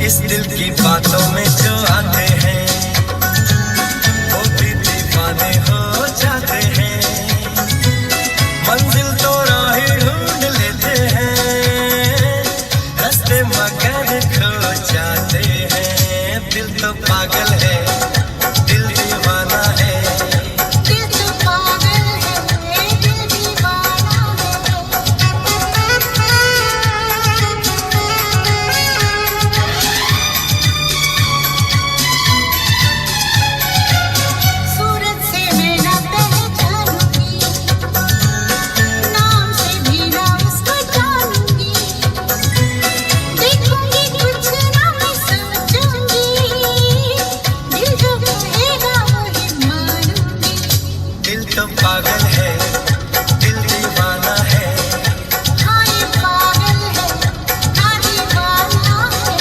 इस दिल की बातों में जो आते हैं वो भी दीवाने हो जाते हैं। मंजिल तो राह ढूंढ लेते हैं, रास्ते मगर खो जाते हैं। दिल तो पागल है, दिल दीवाना है। दिल तो पागल है, दिल दीवाना है। सूरत से मैं ना पहचानूंगी, नाम से भी ना उसको जानूंगी। देखूंगी कुछ ना मैं समझूंगी, दिल जो कहेगा वही मानूंगी। दिल तो पागल है, दिल दीवाना है। हाँ ये पागल है, हाँ दीवाना है।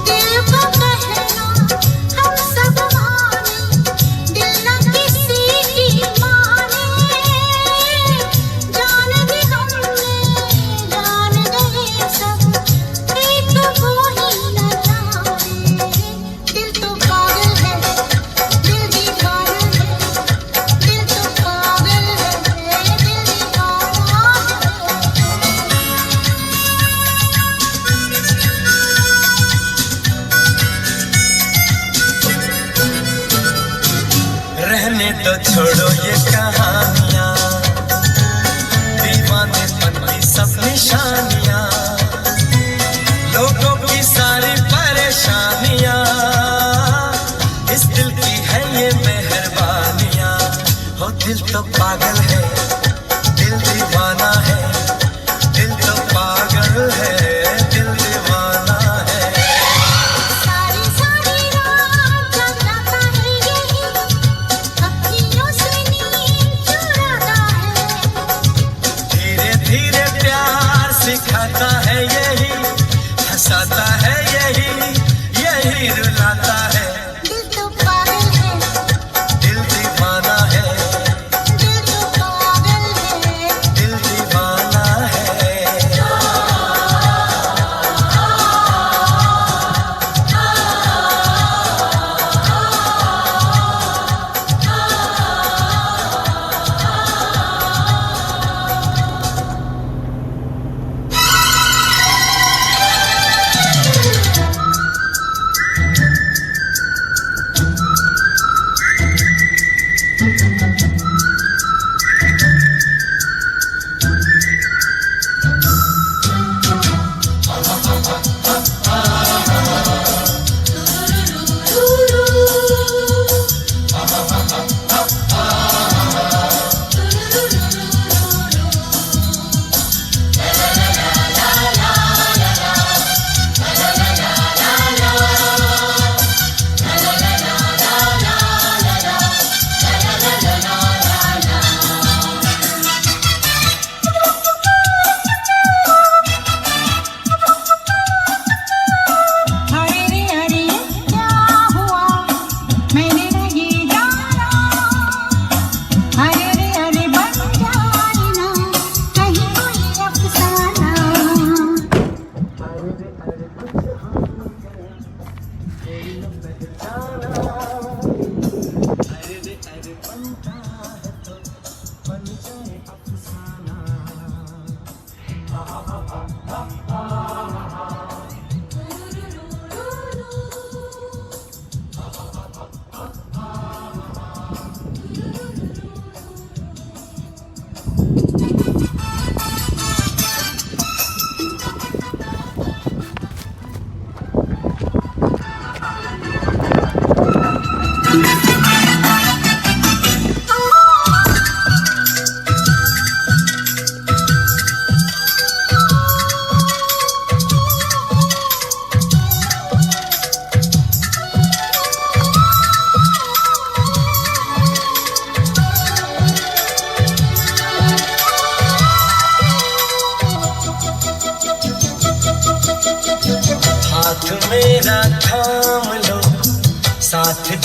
दिल को कहना हम सब माने, दिल न किसी की माने। जान भी हमने जान गए सब, एक वो ही न जाने। दिल तो पागल है, दिल दीवाना है। दिल तो पागल है, दिल दीवाना रहने तो छोड़ो ये कहानियां, दीवानेपन की सब निशानियां, लोगों की सारी परेशानियां, इस दिल की है ये मेहरबानियां। हो दिल तो पागल है, दिल दीवाना है। दिल तो पागल है, दिल दीवाना है। सारी सारी रात जगाता है यही, अखियों से नींद चुराता है। धीरे धीरे प्यार सिखाता है यही, हंसाता है यही, यही रुलाता है। दिल तो पागल है, दिल दीवाना है, दिल तो पागल है। दिल दीवाना है।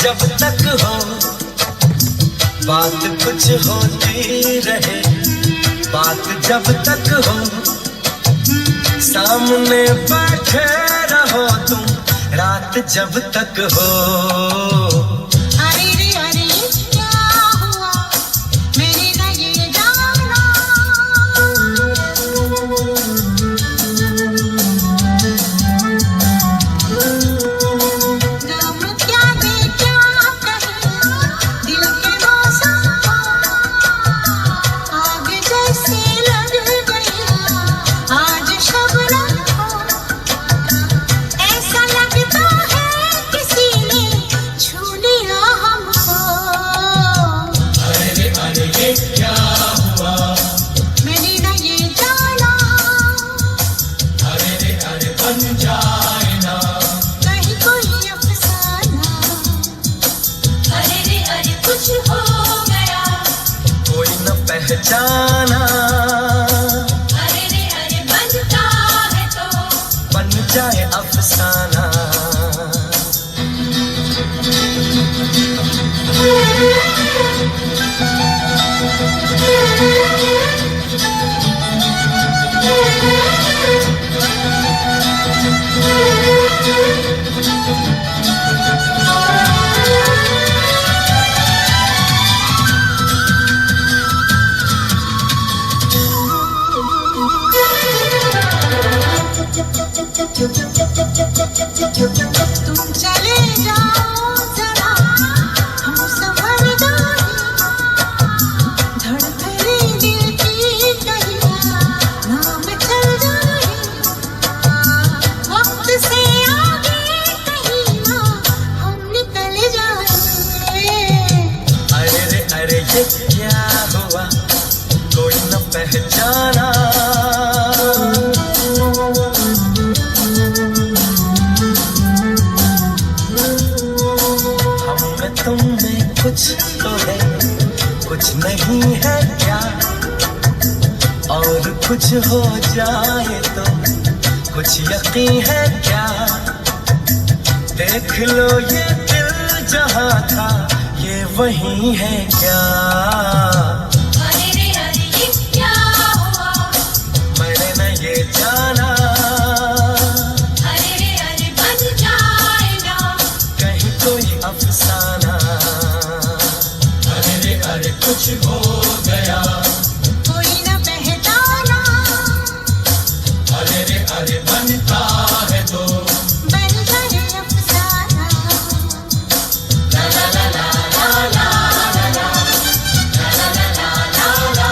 जब तक हो बात कुछ होती रहे, बात जब तक हो सामने बैठे रहो तुम रात जब तक हो। अरे रे अरे क्या हुआ मैंने न ये जाना, गम क्या दे क्या कहे दिल के मौसम को, आग जैसे लग गई आज शबनम को, ऐसा लगता है किसी ने छू लिया हमको। अरे ये क्या हुआ मैंने न ये जाना, अरे बन जाए ना कहीं कोई अफसाना, अरे कुछ हो गया, कोई न पहचाना, अरे बनता है तो बन जाए अफसाना। तुम चले जाओ जरा हम संभल जाएं, धड़कने दिल की कहिया नाम चल जाए, वक्त से आगे कहीं ना हम निकल जाए। अरे ये क्या हुआ कोई न पहचाना, तुम में कुछ तो है कुछ नहीं है क्या, और कुछ हो जाए तो कुछ यकीन है क्या, देख लो ये दिल जहाँ था ये वही है क्या। अरे ये क्या हुआ मैंने न ये जाना, अरे बन जाए ना कहीं कोई अफसाना, अरे कुछ हो गया, कोई न पहचाना, अरे बनता है तो बन जाए अफसाना। ला ला ला ला ला ला ला ला ला ला ला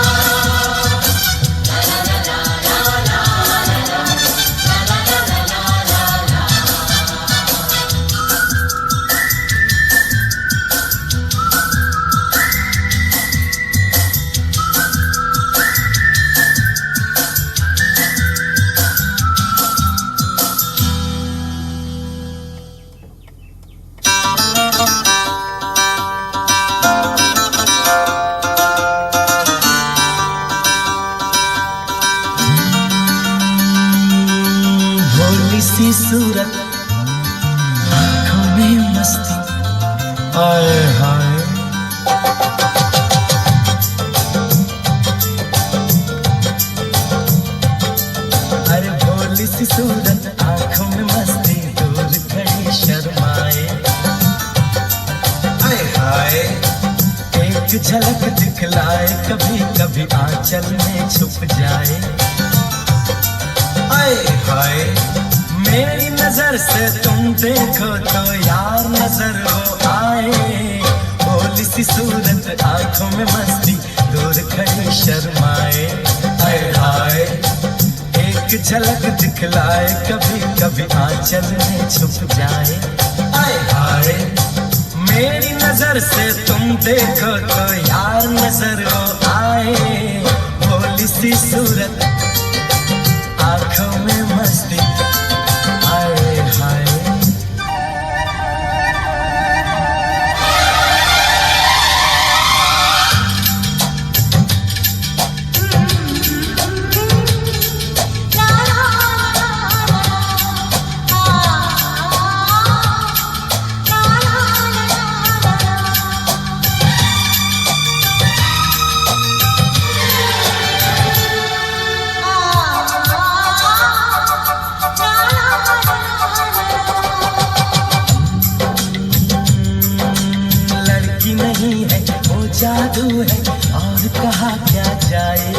सी सूरत आँखों में मस्ती, आए हाय अरे भोली सी सूरत आँखों में मस्ती, दूर खड़ी शर्माए, आए हाय एक झलक दिखलाए, कभी कभी आंचल में छुप जाए, आए हाय मेरी नजर से तुम देखो तो यार नजर हो आए, भोली सी सूरत आंखों में मस्ती, दूर खड़ी शर्माए, आए हाय एक झलक दिखलाए, कभी कभी आंचल में छुप जाए, आए हाय मेरी नजर से तुम देखो तो यार नजर हो आए, भोली सी सूरत आंखों में मस्ती, आए हाय है वो जादू है और कहा क्या जाए।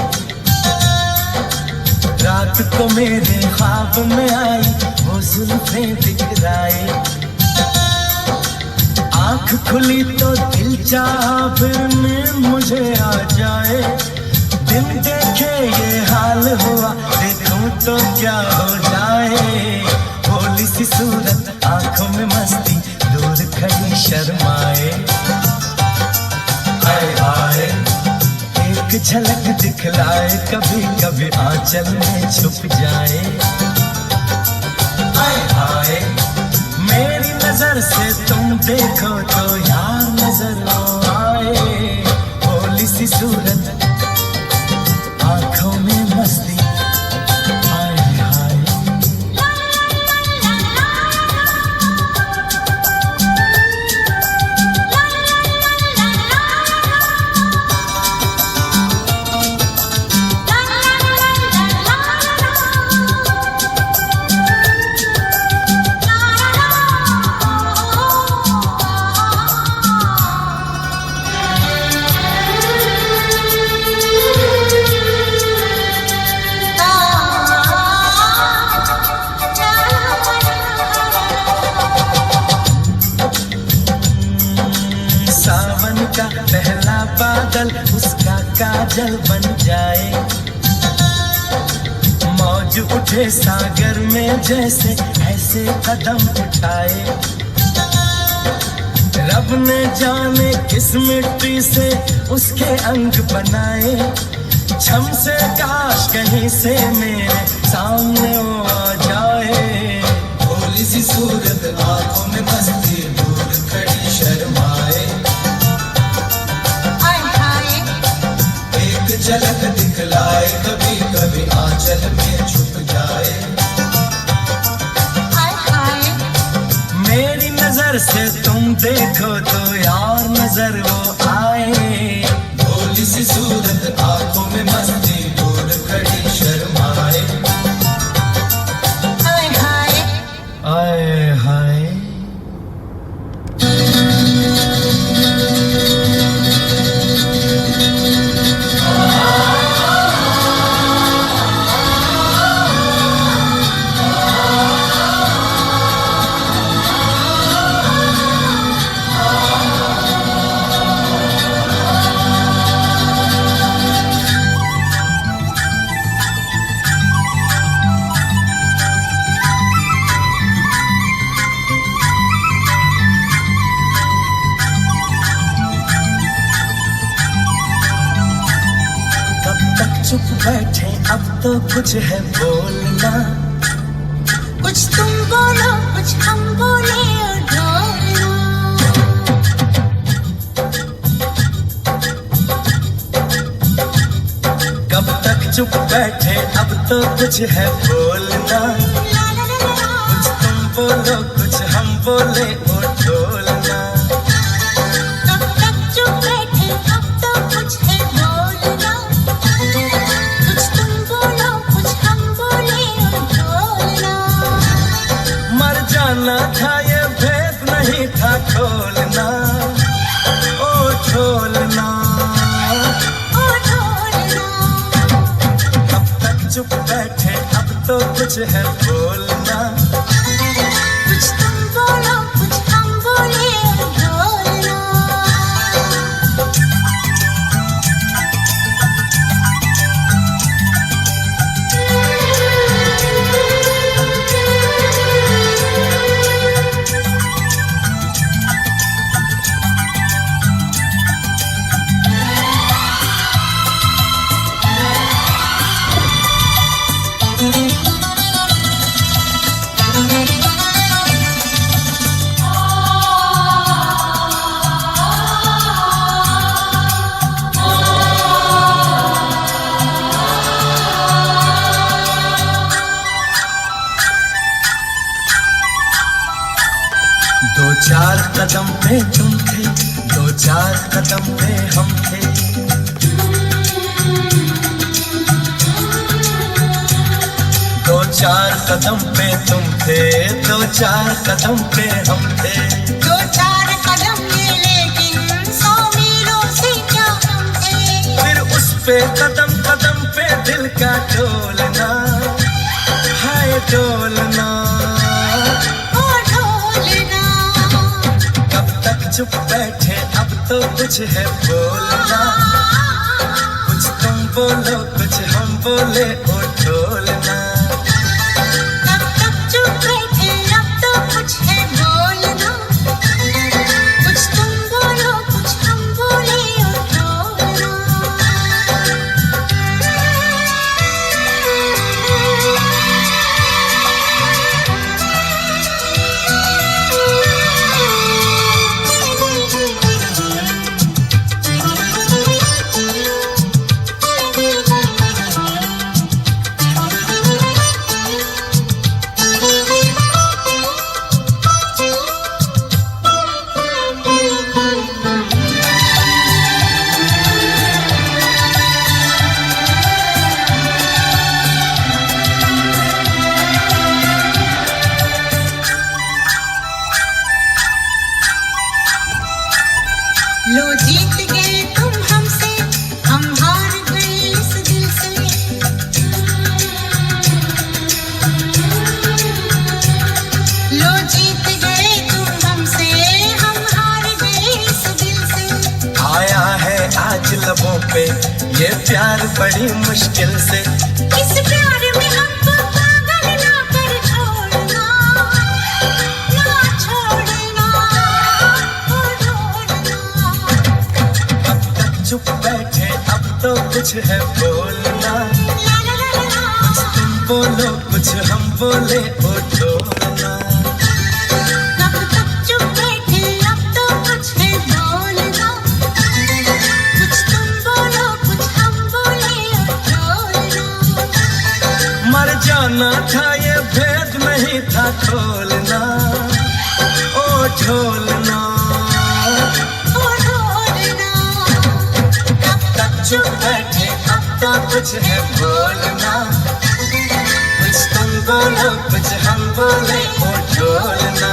रात को मेरे ख्वाब में आई वो जुल्फें बिखराए। आँख खुली तो दिल चाहा फिर नींद मुझे आ जाए। दिन देखे ये हाल हुआ देखूं तो क्या हो जाए। भोली सी सूरत आंखों में मस्ती दूर खड़ी शर्माए। हाय हाय एक झलक दिखलाए कभी कभी आंचल में छुप जाए। हाय हाय मेरी नजर से तुम देखो तो यार नजर आए। भोली सी सूरत आंखों में मस्ती। हाय हाय का पहला बादल उसका काजल बन जाए। मौज उठे सागर में जैसे ऐसे कदम उठाए। रब ने जाने किस मिट्टी से उसके अंग बनाए। छम से काश कहीं से मेरे सामने वो आ जाए। भोली सी सूरत आंखों में मस्ती दूर खड़ी शर्माए। झलक दिखलाए कभी कभी आंचल में छुप जाए। हाय हाय मेरी नजर से तुम देखो तो यार नजर वो आए। भोली सी सूरत आंखों में मस्ती दूर खड़ी शर्माए। हाय हाय हाय हाय चुप बैठे अब तो कुछ है बोलना। कुछ तुम बोलो कुछ हम बोले और ढोलना। कब तक चुप बैठे अब तो कुछ है बोलना। कुछ तुम बोलो कुछ हम बोले और ढोलना। कब तक चुप बैठे अब तो कुछ है बोलना। कुछ तुम बोलो कुछ हम बोले और ढोलना। मर जाना था ये भेद नहीं था खोलना। ओ ढोलना ओ ढोलना। कब तक चुप बैठे अब तो कुछ है बोलना। कुछ तुम बोलो कुछ हम बोले और ढोलना। दो चार कदम पे तुम थे दो चार कदम पे हम थे। दो चार कदम पे तुम थे दो चार कदम पे हम थे। दो चार कदम ये लेकिन 100 मीलों पे कदम कदम पे दिल का डोलना, हाय डोलना, ओ ढोलना। कब तक चुप बैठे अब तो कुछ है बोलना, कुछ तुम बोलो कुछ हम बोले ओ ढोलना। कब तक चुप बैठे अब तो कुछ है बोलना, कुछ तुम बोलो कुछ हम बोले ओ ढोलना। लो जीत गए तुम हमसे, हम हार गए इस दिल से। लो जीत गए तुम हमसे, हम हार गए इस दिल से। आया है आज लबों पे ये प्यार बड़ी मुश्किल से, इस प्यार में हमको पागल ना कर छोड़ना, ना छोड़ना, ओ ढोलना। कब तक चुप बैठे अब तो कुछ है बोलना, ला ला ला ला ला। कुछ तुम बोलो कुछ हम बोले ओ ढोलना। कब तक चुप बैठे अब तो कुछ है बोलना, कुछ तुम बोलो कुछ हम बोले ओ ढोलना। मर जाना था ये भेद नहीं था खोलना, ओ ढोलना। ओ ढोलना। कब तक चुप बैठे अब तो कुछ है बोलना, कुछ तुम बोलो कुछ हम बोले ओ ढोलना।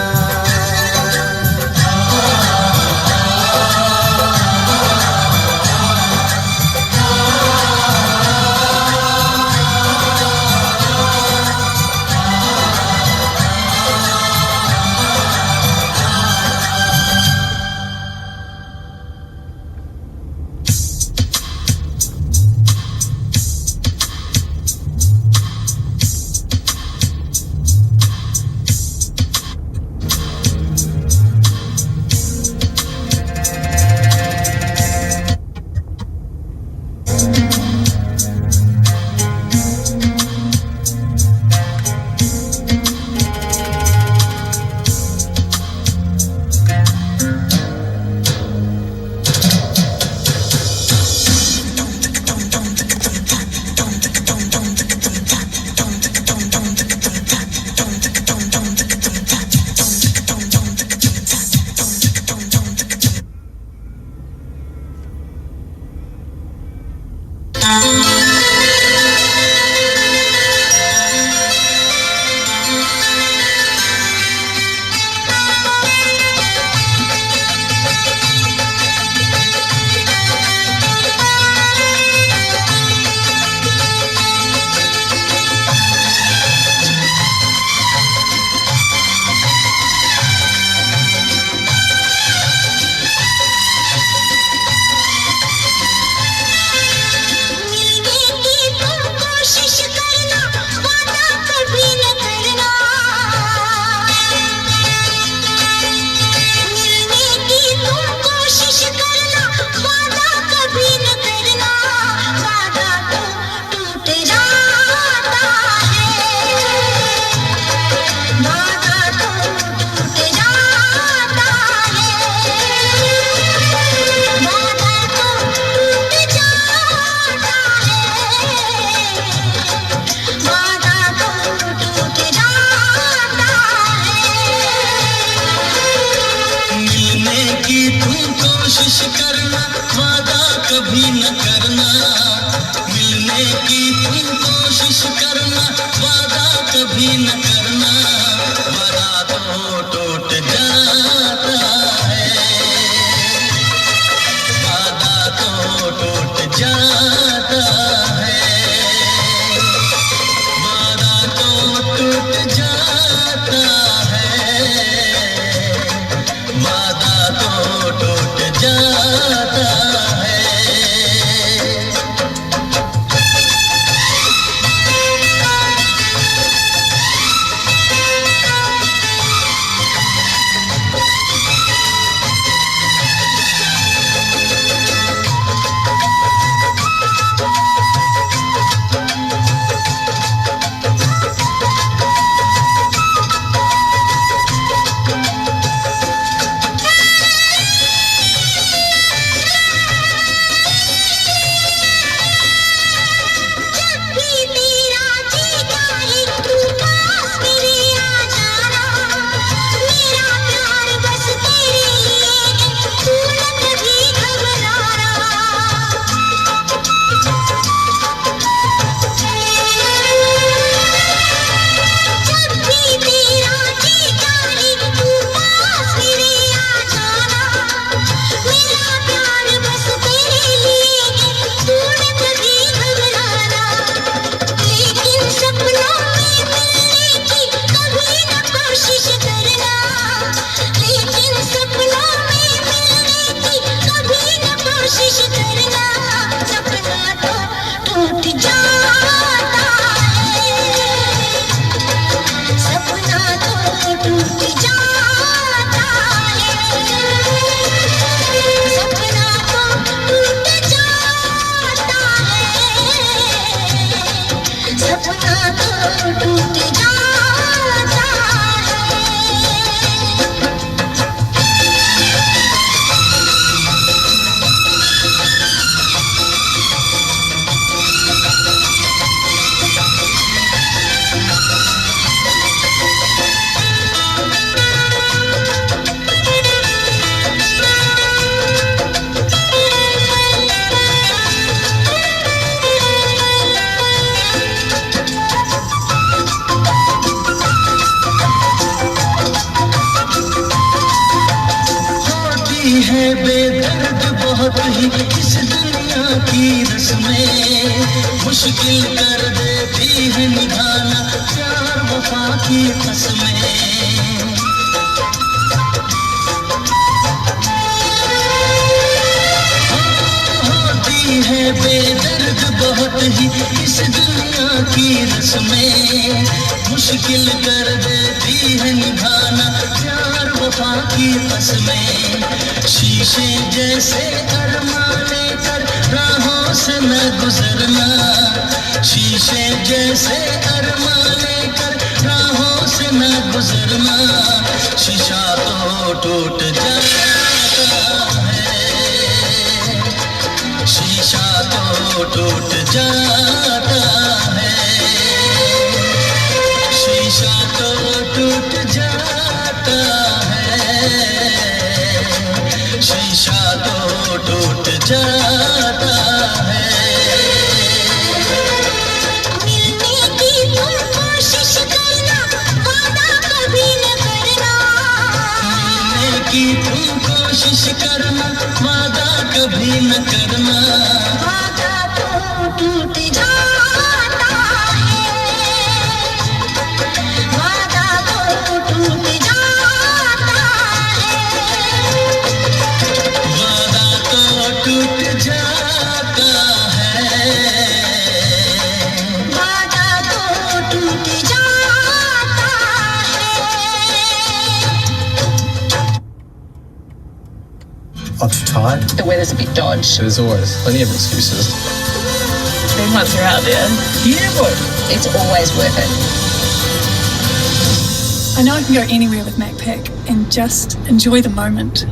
कोशिश करना, वादा कभी न करना। मिलने की तुम कोशिश करना, वादा कभी न करना। वादा तो टूट जाता है, वादा तो टूट जाता बहुत ही इस दुनिया की रस्में मुश्किल कर देती है निभाना प्यार वफा की कसमें। है बेदर्द बहुत ही इस दुनिया की रस्में मुश्किल कर देती है निभाना प्यार वफा की कसमें। शीशे जैसे अरमाने कर राहों से न गुजरना, शीशे जैसे अरमाने कर राहों से न गुजरना, शीशा तो टूट जाता है, शीशा तो टूट जाता है, शीशा तो टूट जाता है, शीशा तो टूट जाता है। मिलने की तुम कोशिश करना वादा कभी न करना, मिलने की तुम कोशिश करना वादा कभी न करना, वादा तो टूट जाता है, वादा तो टूट जाता है, वादा तो टूट जाता है, वादा तो टूट जाता है। Up too tight? The weather's a bit dodgy. There's always plenty of excuses. Then once you're out there, Yeah, but it's always worth it. I know I can go anywhere with MacPack and just enjoy the moment.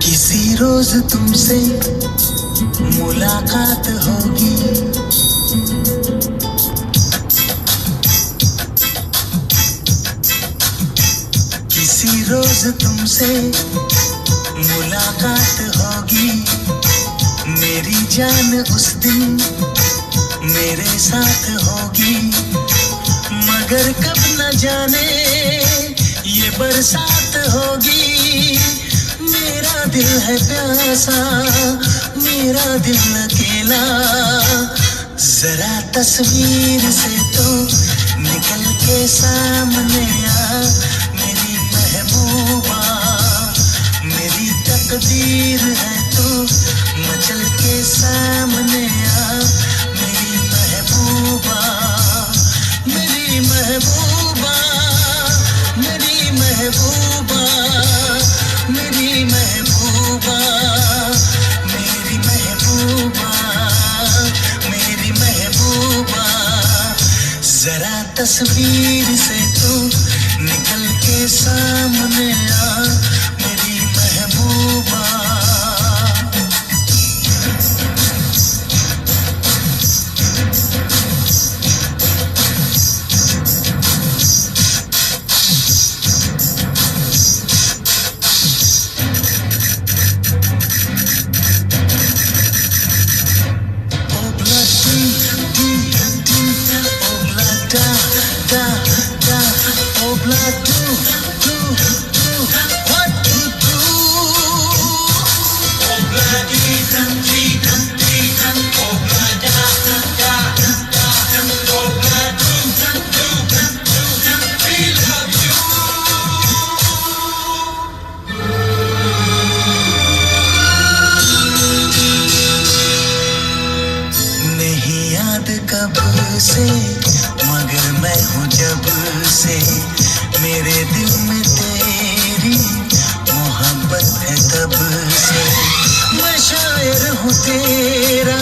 किसी रोज तुमसे मुलाकात होगी, किसी रोज तुमसे मुलाकात होगी, मेरी जान उस दिन मेरे साथ होगी, मगर कब न जाने ये बरसात होगी। मेरा दिल है प्यासा, मेरा दिल अकेला, जरा तस्वीर से तो निकल के सामने आ मेरी महबूबा, मेरी तकदीर है तो मचल के सामने आ मेरी महबूबा, मेरी महबूबा, मेरी महबूबा, मेरी महबूबा, मेरी महबूबा, मेरी महबूबा, जरा तस्वीर से तू निकल के सामने आ मेरी महबूबा। कब से मगर मैं हूँ जब से, मेरे दिल में तेरी मोहब्बत है तब से, मैं शायर हूँ तेरा